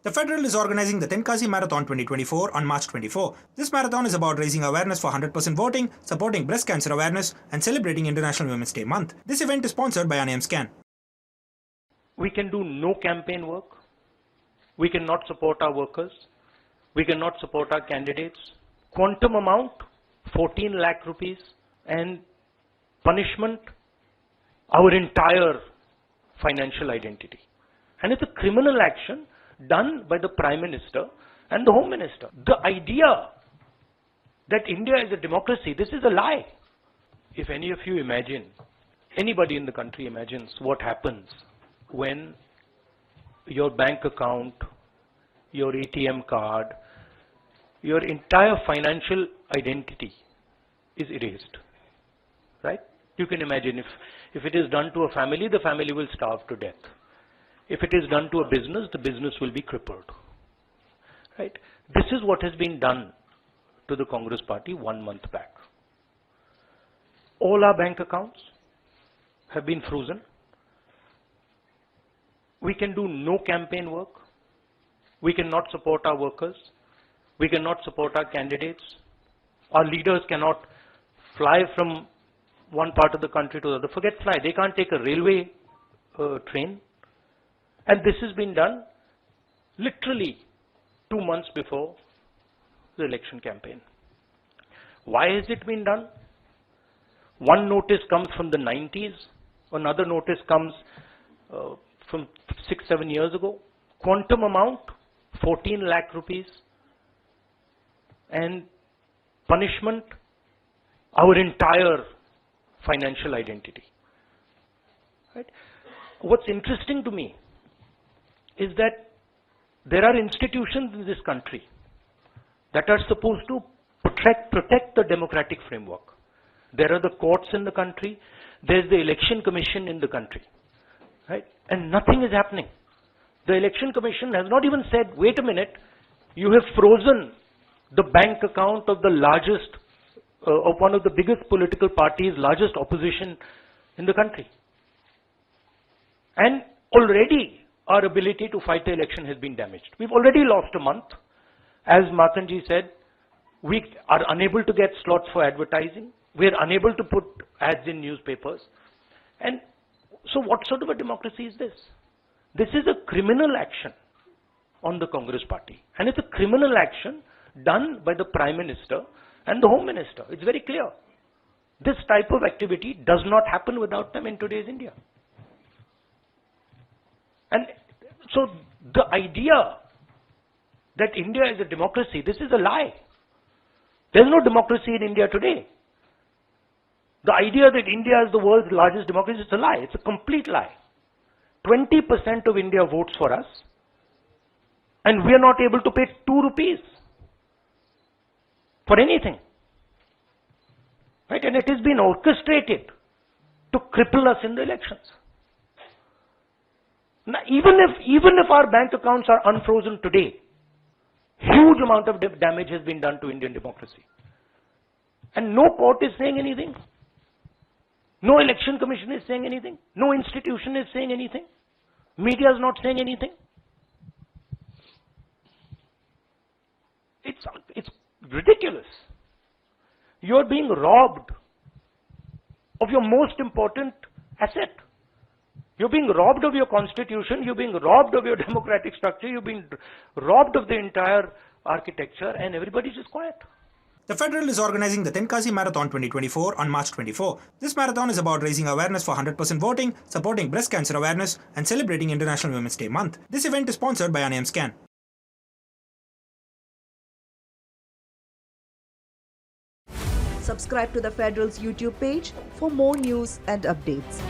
The Federal is organizing the Tenkasi Marathon 2024 on March 24. This marathon is about raising awareness for 100% voting, supporting breast cancer awareness, and celebrating International Women's Day month. This event is sponsored by Scan. We can do no campaign work. We cannot support our workers. We cannot support our candidates. Quantum amount, 14 lakh rupees, and punishment, our entire financial identity. And it's a criminal action done by the Prime Minister and the Home Minister. The idea that India is a democracy, this is a lie. If any of you imagine, anybody in the country imagines what happens when your bank account, your ATM card, your entire financial identity is erased, right? You can imagine if it is done to a family, the family will starve to death. If it is done to a business, the business will be crippled, right? This is what has been done to the Congress party 1 month back. All our bank accounts have been frozen. We can do no campaign work. We cannot support our workers. We cannot support our candidates. Our leaders cannot fly from one part of the country to the other. Forget fly. They can't take a railway train. And this has been done literally 2 months before the election campaign. Why has it been done? One notice comes from the 90s. Another notice comes from 6-7 years ago. Quantum amount, 14 lakh rupees. And punishment, our entire financial identity. Right? What's interesting to me is that there are institutions in this country that are supposed to protect the democratic framework. There are the courts in the country, there's the election commission in the country, right? And nothing is happening. The election commission has not even said, wait a minute, you have frozen the bank account of the largest, of one of the biggest political parties, largest opposition in the country. And already our ability to fight the election has been damaged. We've already lost a month. As Matanji said, we are unable to get slots for advertising. We are unable to put ads in newspapers. And so what sort of a democracy is this? This is a criminal action on the Congress party. And it's a criminal action done by the Prime Minister and the Home Minister. It's very clear. This type of activity does not happen without them in today's India. And so the idea that India is a democracy, this is a lie. There's no democracy in India today. The idea that India is the world's largest democracy is a lie. It's a complete lie. 20% of India votes for us, and we are not able to pay 2 rupees for anything. Right? And it has been orchestrated to cripple us in the elections. Now, even if our bank accounts are unfrozen today, huge amount of damage has been done to Indian democracy. And no court is saying anything. No election commission is saying anything. No institution is saying anything. Media is not saying anything. It's ridiculous. You're being robbed of your most important asset. You're being robbed of your constitution, you're being robbed of your democratic structure, you're being robbed of the entire architecture, and everybody's just quiet. The Federal is organizing the Tenkasi Marathon 2024 on March 24. This marathon is about raising awareness for 100% voting, supporting breast cancer awareness, and celebrating International Women's Day month. This event is sponsored by Scan. Subscribe to the Federal's YouTube page for more news and updates.